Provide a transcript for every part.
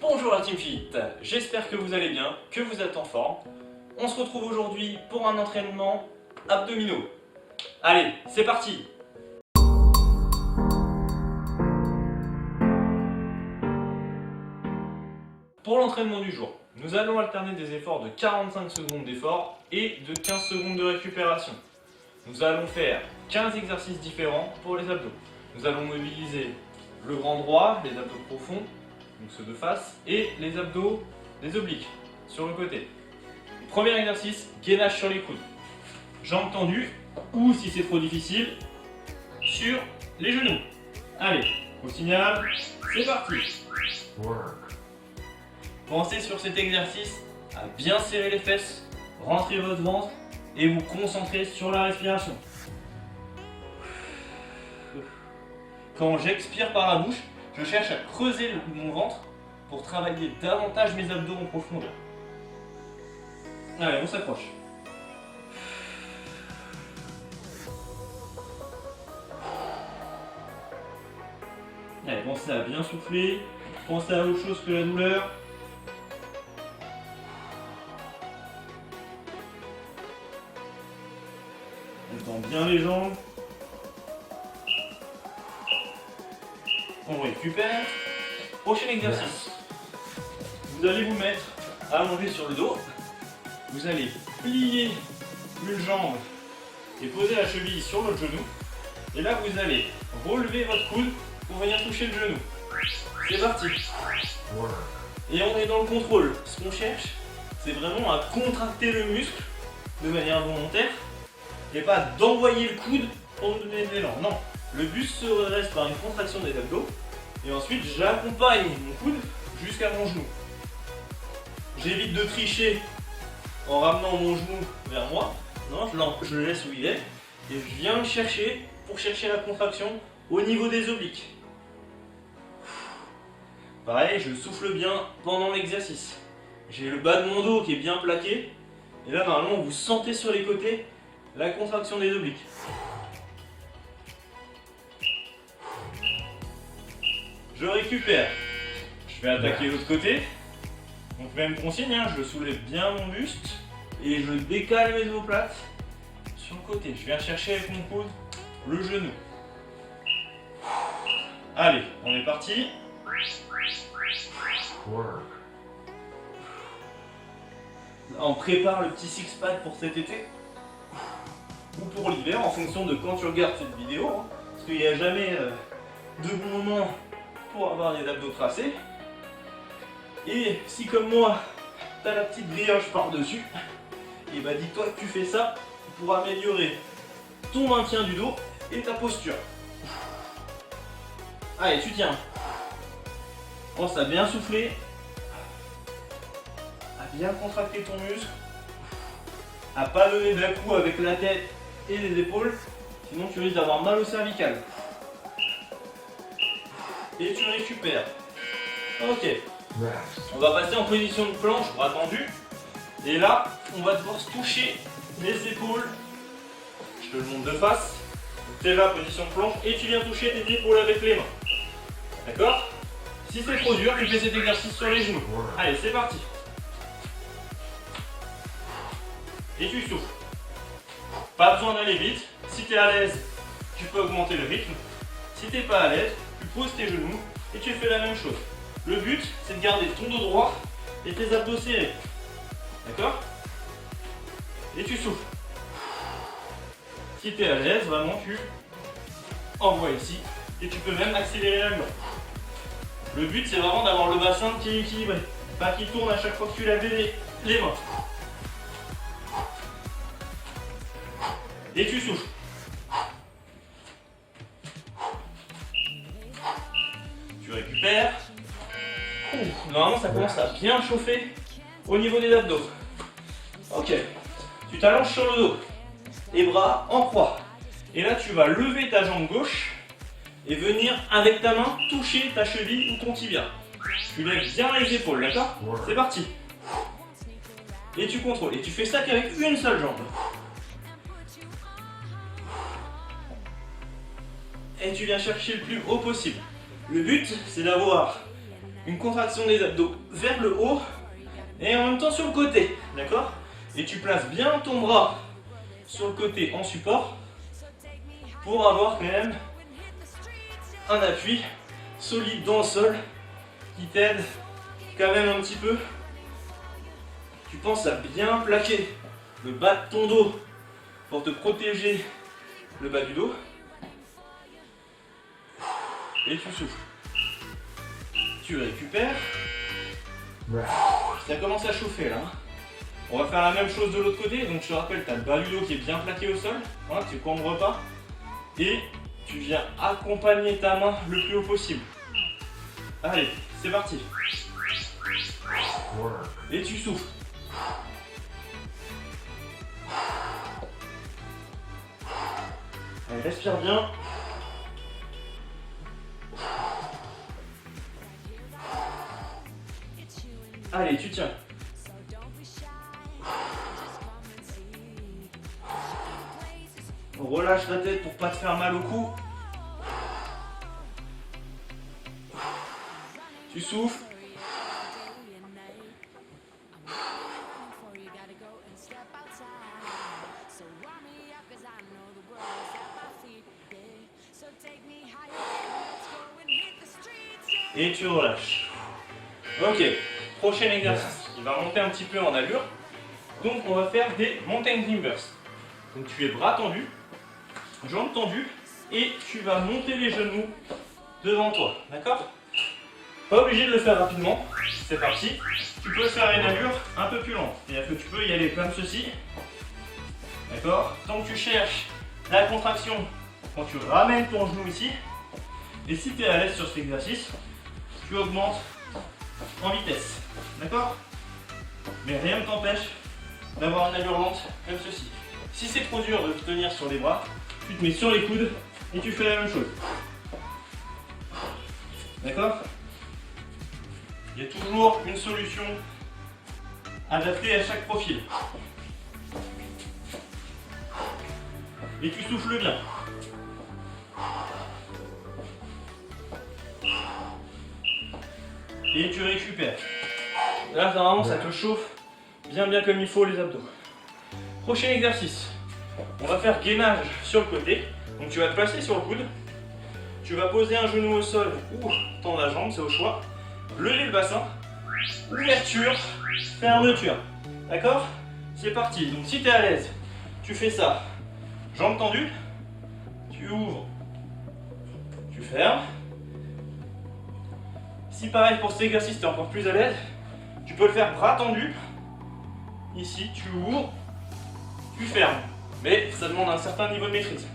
Bonjour la Team Fit, j'espère que vous allez bien, que vous êtes en forme. On se retrouve aujourd'hui pour un entraînement abdominaux. Allez, c'est parti! Pour l'entraînement du jour, nous allons alterner des efforts de 45 secondes d'effort et de 15 secondes de récupération. Nous allons faire 15 exercices différents pour les abdos. Nous allons mobiliser le grand droit, les abdos profonds, donc ceux de face, et les abdos des obliques, sur le côté. Premier exercice, gainage sur les coudes. Jambes tendues, ou si c'est trop difficile, sur les genoux. Allez, au signal, c'est parti. Pensez sur cet exercice à bien serrer les fesses, rentrer votre ventre et vous concentrer sur la respiration. Quand j'expire par la bouche, je cherche à creuser mon ventre pour travailler davantage mes abdos en profondeur. Allez, on s'accroche. Allez, pensez à bien souffler, pensez à autre chose que la douleur. On tend bien les jambes. On récupère. Prochain exercice. Vous allez vous mettre allongé sur le dos. Vous allez plier une jambe et poser la cheville sur l'autre genou. Et là, vous allez relever votre coude pour venir toucher le genou. C'est parti. Et on est dans le contrôle. Ce qu'on cherche, c'est vraiment à contracter le muscle de manière volontaire et pas d'envoyer le coude pour nous donner de l'élan. Non, le but se reste par une contraction des abdos et ensuite j'accompagne mon coude jusqu'à mon genou. J'évite de tricher en ramenant mon genou vers moi. Non, je le laisse où il est et je viens le chercher pour chercher la contraction au niveau des obliques. Pareil, je souffle bien pendant l'exercice. J'ai le bas de mon dos qui est bien plaqué et là normalement vous sentez sur les côtés la contraction des obliques. Je récupère. Je vais attaquer l'autre côté. Donc même consigne, je soulève bien mon buste et je décale mes omoplates sur le côté. Je viens chercher avec mon coude le genou. Allez, on est parti. On prépare le petit six-pack pour cet été ou pour l'hiver en fonction de quand tu regardes cette vidéo, parce qu'il n'y a jamais de bon moment pour avoir des abdos tracés. Et si comme moi, tu as la petite brioche par-dessus, et bah dis-toi que tu fais ça pour améliorer ton maintien du dos et ta posture. Allez, tu tiens. Pense à bien souffler, à bien contracter ton muscle, à pas lever d'un coup avec la tête et les épaules, sinon tu risques d'avoir mal au cervical. Et tu récupères. Ok. On va passer en position de planche, bras tendus. Et là, on va devoir se toucher les épaules. Je te le montre de face. Tu es là, position de planche, et tu viens toucher tes épaules avec les mains. D'accord? Si c'est trop dur, tu fais cet exercice sur les genoux. Allez, c'est parti. Et tu souffles. Pas besoin d'aller vite. Si tu es à l'aise, tu peux augmenter le rythme. Si tu n'es pas à l'aise, tu poses tes genoux et tu fais la même chose. Le but, c'est de garder ton dos droit et tes abdos serrés. D'accord? Et tu souffles. Si tu es à l'aise, vraiment, tu envoies ici et tu peux même accélérer la main. Le but, c'est vraiment d'avoir le bassin qui est équilibré, pas qui tourne à chaque fois que tu lèves les mains. Et tu souffles. Tu récupères. Normalement, ça commence à bien chauffer au niveau des abdos. Ok. Tu t'allonges sur le dos. Les bras en croix. Et là, tu vas lever ta jambe gauche et venir avec ta main toucher ta cheville ou ton tibia. Tu lèves bien les épaules, d'accord? C'est parti. Et tu contrôles. Et tu fais ça qu'avec une seule jambe. Et tu viens chercher le plus haut possible. Le but, c'est d'avoir une contraction des abdos vers le haut et en même temps sur le côté, d'accord? Et tu places bien ton bras sur le côté en support pour avoir quand même un appui solide dans le sol qui t'aide quand même un petit peu. Tu penses à bien plaquer le bas de ton dos pour te protéger le bas du dos. Et tu souffles. Tu récupères. Ça commence à chauffer là. On va faire la même chose de l'autre côté. Donc je te rappelle, tu as le bas du dos qui est bien plaqué au sol. Hein, tu ne combres pas. Et tu viens accompagner ta main le plus haut possible. Allez, c'est parti. Et tu souffles. Allez, respire bien. Allez, tu tiens. Relâche la tête pour pas te faire mal au cou. Tu souffles. Et tu relâches. Ok, prochain exercice. Il va monter un petit peu en allure. Donc on va faire des mountain climbers. Donc tu es bras tendus, jambes tendues et tu vas monter les genoux devant toi. D'accord? Pas obligé de le faire rapidement. C'est parti. Tu peux faire une allure un peu plus lente. C'est-à-dire que tu peux y aller comme ceci. D'accord? Tant que tu cherches la contraction quand tu ramènes ton genou ici. Et si tu es à l'aise sur cet exercice, tu augmentes en vitesse. D'accord? Mais rien ne t'empêche d'avoir une allure lente comme ceci. Si c'est trop dur de te tenir sur les bras, tu te mets sur les coudes et tu fais la même chose. D'accord? Il y a toujours une solution adaptée à chaque profil. Et tu souffles bien. Et tu récupères. Là, normalement, ça te chauffe bien comme il faut les abdos. Prochain exercice. On va faire gainage sur le côté. Donc tu vas te placer sur le coude. Tu vas poser un genou au sol ou tendre la jambe, c'est au choix. Lever le bassin. Ouverture, fermeture. D'accord? C'est parti. Donc si tu es à l'aise, tu fais ça. Jambes tendues. Tu ouvres. Tu fermes. Si pareil pour cet exercice, tu es encore plus à l'aise, tu peux le faire bras tendus. Ici, tu ouvres, tu fermes. Mais ça demande un certain niveau de maîtrise.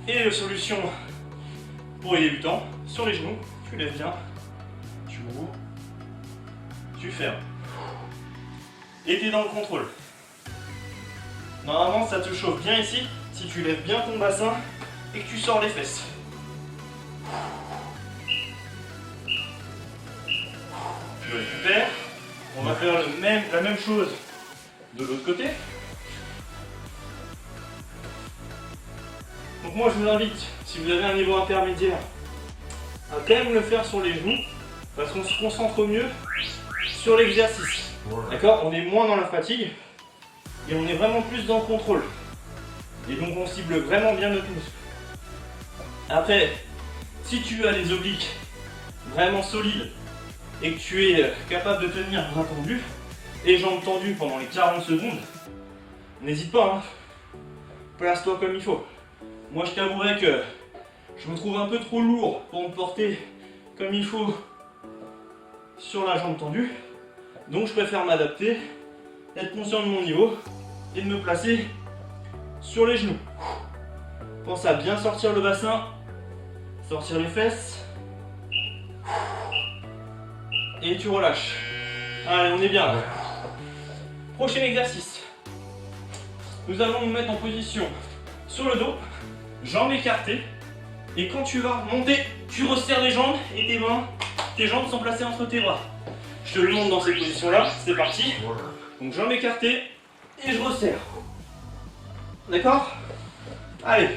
Et la solution pour les débutants, sur les genoux, tu lèves bien, tu ouvres, tu fermes. Et tu es dans le contrôle. Normalement, ça te chauffe bien ici si tu lèves bien ton bassin et que tu sors les fesses. Tu récupères. On va faire la même chose de l'autre côté. Donc moi je vous invite, si vous avez un niveau intermédiaire, à quand même le faire sur les genoux, parce qu'on se concentre mieux sur l'exercice. D'accord? On est moins dans la fatigue et on est vraiment plus dans le contrôle. Et donc on cible vraiment bien notre muscle. Après, si tu as les obliques vraiment solides et que tu es capable de tenir bras tendus et jambes tendues pendant les 40 secondes, n'hésite pas, hein. Place-toi comme il faut. Moi je t'avouerai que je me trouve un peu trop lourd pour me porter comme il faut sur la jambe tendue, donc je préfère m'adapter, être conscient de mon niveau et de me placer sur les genoux. Pense à bien sortir le bassin, sortir les fesses et tu relâches. Allez, on est bien là. Prochain exercice. Nous allons nous mettre en position sur le dos, jambes écartées. Et quand tu vas monter, tu resserres les jambes et tes jambes sont placées entre tes bras. Je te le montre dans cette position-là, c'est parti. Donc jambes écartées et je resserre. D'accord? Allez.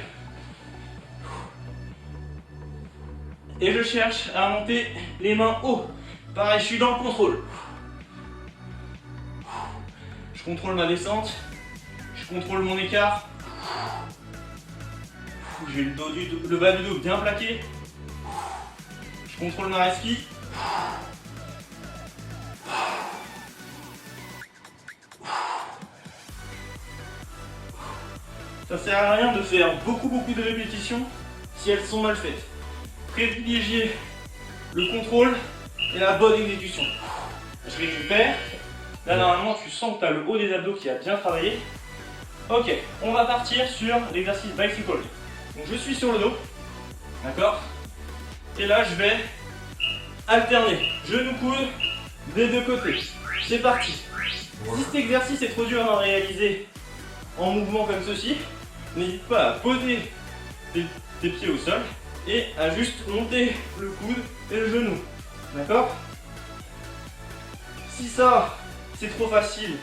Et je cherche à monter les mains haut. Pareil, je suis dans le contrôle. Je contrôle ma descente. Je contrôle mon écart. J'ai le bas du dos bien plaqué. Je contrôle ma respi. Ça sert à rien de faire beaucoup de répétitions si elles sont mal faites. Privilégiez le contrôle et la bonne exécution. Je récupère. Là normalement tu sens que tu as le haut des abdos qui a bien travaillé. Ok, on va partir sur l'exercice bicycle. Donc je suis sur le dos. D'accord? Et là je vais alterner. Genou coude des deux côtés. C'est parti. Si cet exercice est trop dur à réaliser en mouvement comme ceci, n'hésite pas à poser tes pieds au sol et à juste monter le coude et le genou. D'accord? Si ça, c'est trop facile,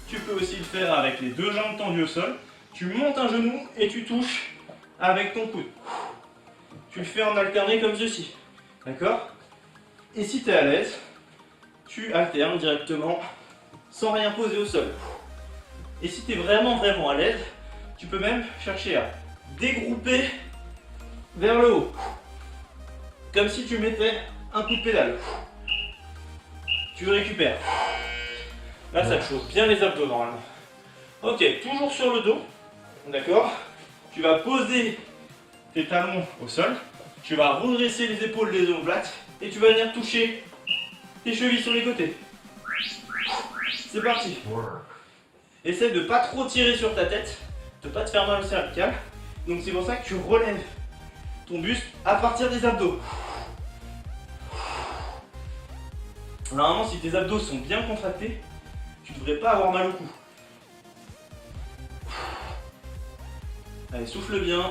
tu peux aussi le faire avec les deux jambes tendues au sol. Tu montes un genou et tu touches avec ton coude. Tu le fais en alterné comme ceci. D'accord? Et si tu es à l'aise, tu alternes directement sans rien poser au sol. Et si tu es vraiment à l'aise, tu peux même chercher à dégrouper vers le haut. Comme si tu mettais un coup de pédale. Tu récupères. Là, ça te chauffe bien les abdos normalement. Ok, toujours sur le dos. D'accord? Tu vas poser tes talons au sol. Tu vas redresser les épaules, les omoplates. Et tu vas venir toucher tes chevilles sur les côtés. C'est parti. Essaie de ne pas trop tirer sur ta tête, de ne pas te faire mal au cervical. Donc c'est pour ça que tu relèves ton buste à partir des abdos. Normalement, si tes abdos sont bien contractés, tu ne devrais pas avoir mal au cou. Allez, souffle bien.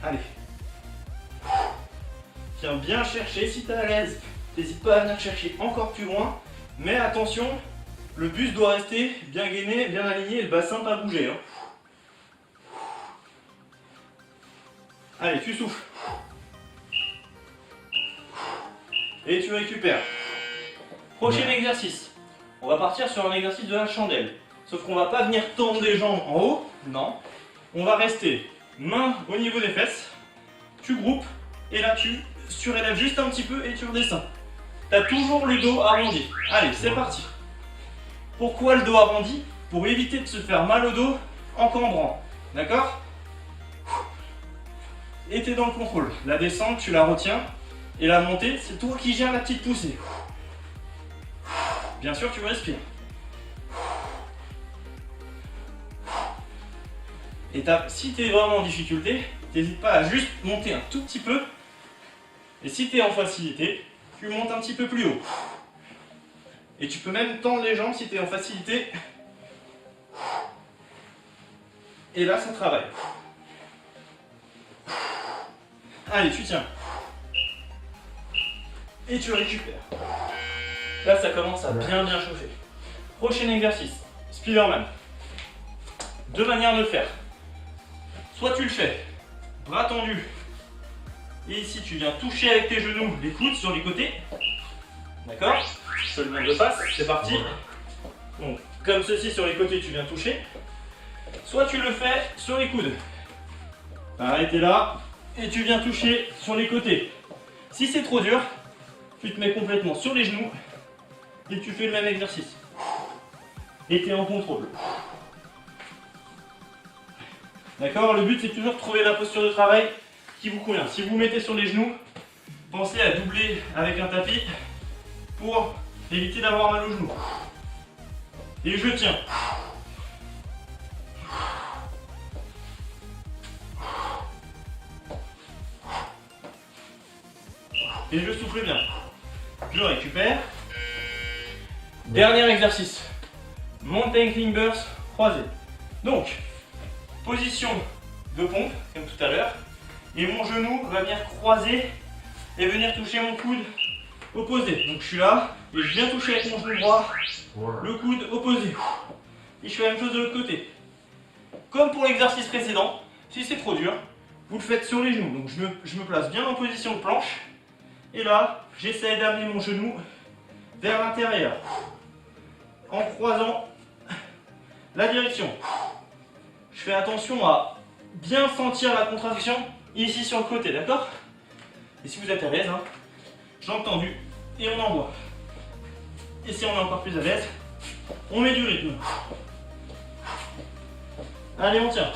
Allez. Viens bien chercher si tu es à l'aise. N'hésite pas à venir chercher encore plus loin. Mais attention, le buste doit rester bien gainé, bien aligné et le bassin pas bouger. Hein. Allez, tu souffles. Et tu récupères. Prochain exercice. On va partir sur un exercice de la chandelle. Sauf qu'on va pas venir tendre les jambes en haut. Non. On va rester main au niveau des fesses. Tu groupes. Et là, tu surélèves juste un petit peu et tu redescends. Tu as toujours le dos arrondi. Allez, c'est parti. Pourquoi le dos arrondi? Pour éviter de se faire mal au dos en cambrant. D'accord? Et tu es dans le contrôle. La descente, tu la retiens. Et la montée, c'est toi qui gères la petite poussée. Bien sûr, tu respires. Et si tu es vraiment en difficulté, n'hésite pas à juste monter un tout petit peu. Et si tu es en facilité, tu montes un petit peu plus haut. Et tu peux même tendre les jambes si tu es en facilité. Et là, ça travaille. Allez, tu tiens. Et tu récupères. Là, ça commence à bien chauffer. Prochain exercice, Spiderman. Deux manières de le faire. Soit tu le fais, bras tendus. Et ici, tu viens toucher avec tes genoux les coudes sur les côtés. D'accord? Je te le montre de face, c'est parti. Donc, comme ceci sur les côtés, tu viens toucher. Soit tu le fais sur les coudes. Pareil, t'es là. Et tu viens toucher sur les côtés. Si c'est trop dur, tu te mets complètement sur les genoux. Et tu fais le même exercice. Et tu es en contrôle. D'accord? Le but, c'est toujours de trouver la posture de travail qui vous convient. Si vous vous mettez sur les genoux, pensez à doubler avec un tapis pour éviter d'avoir mal aux genoux. Et je tiens. Et je souffle bien. Je récupère. Dernier exercice. Mountain climbers croisés. Donc, position de pompe, comme tout à l'heure. Et mon genou va venir croiser et venir toucher mon coude opposé. Donc je suis là et je viens toucher avec mon genou droit le coude opposé. Et je fais la même chose de l'autre côté. Comme pour l'exercice précédent, si c'est trop dur, vous le faites sur les genoux. Donc je me place bien en position de planche. Et là, j'essaie d'amener mon genou vers l'intérieur. En croisant la direction. Je fais attention à bien sentir la contraction ici sur le côté, d'accord? Et si vous êtes à l'aise, hein, j'ai entendu et on envoie. Et si on est encore plus à l'aise, on met du rythme. Allez, on tient.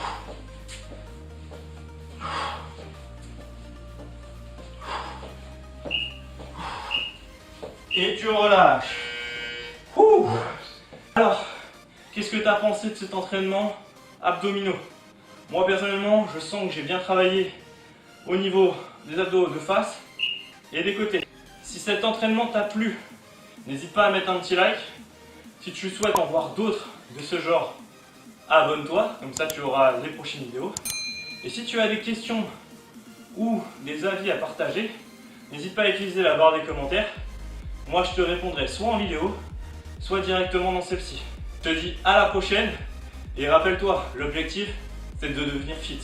Et tu relâches. Ouh. Alors, qu'est-ce que tu as pensé de cet entraînement abdominaux? Moi personnellement, je sens que j'ai bien travaillé au niveau des abdos de face et des côtés. Si cet entraînement t'a plu, n'hésite pas à mettre un petit like. Si tu souhaites en voir d'autres de ce genre, abonne-toi, comme ça tu auras les prochaines vidéos. Et si tu as des questions ou des avis à partager, n'hésite pas à utiliser la barre des commentaires. Moi je te répondrai soit en vidéo, soit directement dans celle-ci. Je te dis à la prochaine et rappelle-toi, l'objectif c'est de devenir fit.